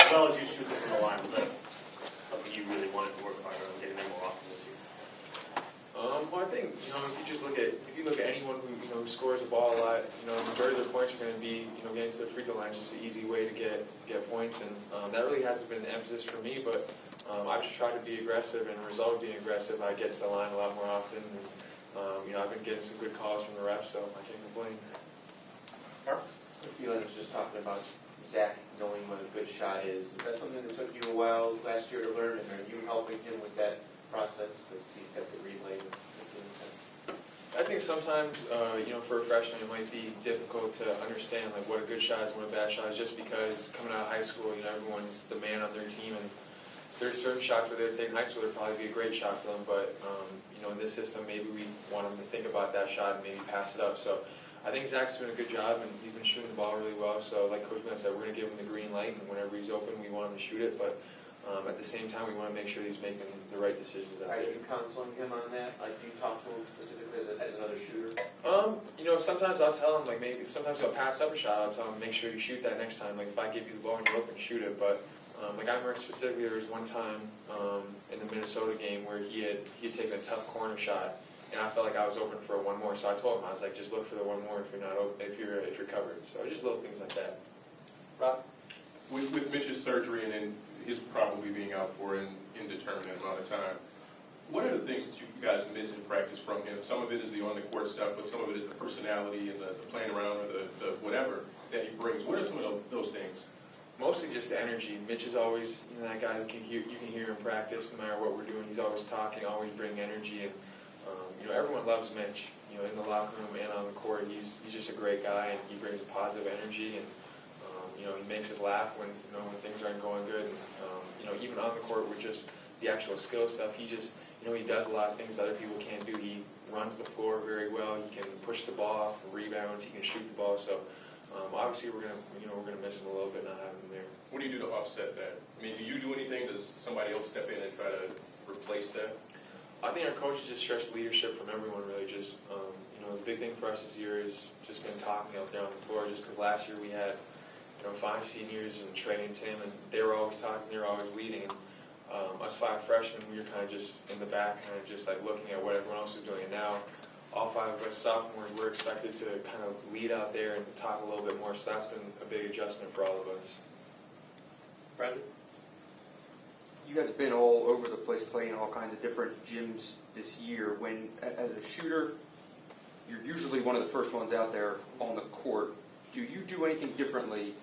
as well as you shoot from the line, was that something you really wanted to work harder on getting there more often this year? Well, I think if you look at anyone who scores the ball a lot, the majority of their points are going to be getting to the free throw line. It's just an easy way to get points, and that really hasn't been an emphasis for me. But I've just tried to be aggressive, and as a result of being aggressive, I get to the line a lot more often. And, I've been getting some good calls from the refs, so I can't complain. Eli was just talking about Zach knowing what a good shot is. Is that something that took you a while last year to learn, and are you helping him with that process because he's got the relay? I think sometimes, for a freshman, it might be difficult to understand what a good shot is and what a bad shot is, just because coming out of high school, everyone's the man on their team, and there's certain shots where they're taking high school, they'd probably be a great shot for them, but in this system, maybe we want them to think about that shot and maybe pass it up. So I think Zach's doing a good job, and he's been shooting the ball really well. So like Coach Glenn said, we're going to give him the green light, and whenever he's open, we want him to shoot it. But at the same time, we want to make sure he's making the right decisions. Are you counseling him on that? Like, do you talk to him specifically as another shooter? Sometimes I'll tell him, sometimes I'll pass up a shot. I'll tell him, make sure you shoot that next time. If I give you the ball and you're open, shoot it. But I remember specifically there was one time in the Minnesota game where he had taken a tough corner shot, and I felt like I was open for one more. So I told him, I was like, just look for the one more if you're not open, if you're covered. So just little things like that. Rob? With Mitch's surgery and then his probably being out for an indeterminate amount of time, what are the things that you guys miss in practice from him? Some of it is the on-the-court stuff, but some of it is the personality and the playing around or the whatever that he brings. What are some of those things? Mostly just the energy. Mitch is always that guy that you can hear in practice no matter what we're doing. He's always talking, always bringing energy, and everyone loves Mitch. In the locker room and on the court, he's just a great guy, and he brings a positive energy, and he makes us laugh when things aren't going good. And, even on the court with just the actual skill stuff, he just he does a lot of things other people can't do. He runs the floor very well. He can push the ball off, rebounds. He can shoot the ball. So obviously we're gonna miss him a little bit not having him there. What do you do to offset that? I mean, do you do anything? Does somebody else step in and try to replace that? I think our coaches just stress leadership from everyone. Really, just the big thing for us this year is just been talking out there on the floor. Just because last year we had 5 seniors and Trey and Tim, and they were always talking, they were always leading. And us 5 freshmen, we were kind of just in the back, kind of just looking at what everyone else was doing. And now, all 5 of us sophomores, we're expected to kind of lead out there and talk a little bit more. So that's been a big adjustment for all of us. Bradley? You guys have been all over the place playing all kinds of different gyms this year. When, as a shooter, you're usually one of the first ones out there on the court. Do you do anything differently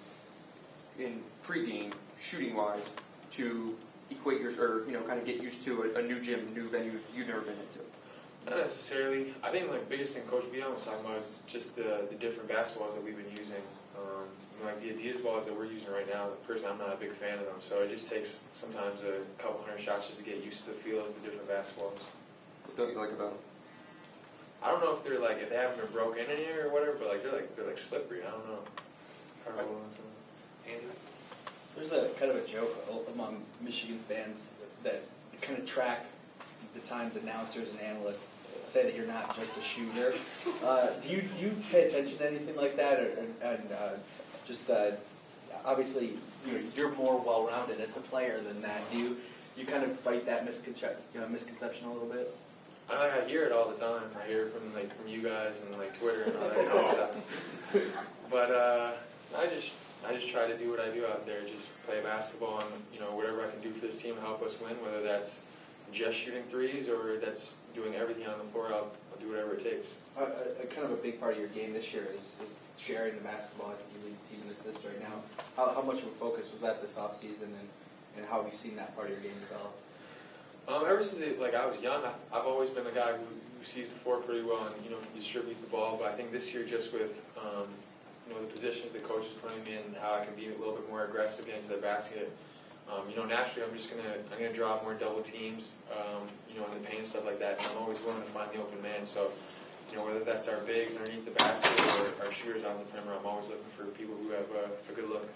in pregame, shooting-wise, to equate kind of get used to a new gym, new venue you've never been into? Not necessarily. I think the biggest thing Coach Beaton was talking about is just the different basketballs that we've been using. The Adidas balls that we're using right now, personally, I'm not a big fan of them. So it just takes sometimes a couple hundred shots just to get used to the feel of the different basketballs. What don't you like about them? I don't know if they're if they haven't been broken in here or whatever, but they're slippery. I don't know. Andy? There's a kind of a joke among Michigan fans that kind of track the times announcers and analysts say that you're not just a shooter. Do you pay attention to anything like that, obviously you're more well-rounded as a player than that. Do you kind of fight that misconception a little bit? I hear it all the time. I hear it from you guys and Twitter and all that kind of stuff. But I just try to do what I do out there. Just play basketball and whatever I can do for this team to help us win. Whether that's just shooting threes or that's doing everything on the floor, I'll do whatever it takes. Kind of a big part of your game this year is sharing the basketball. I think you lead the team in assists right now. How much of a focus was that this offseason, and how have you seen that part of your game develop? Ever since I was young, I've always been the guy who sees the floor pretty well and can distribute the ball. But I think this year, just with the positions the coach is putting me in, and how I can be a little bit more aggressive into the basket. Naturally, I'm gonna draw more double teams, in the paint and stuff like that. And I'm always willing to find the open man. So, whether that's our bigs underneath the basket or our shooters on the perimeter, I'm always looking for people who have a good look.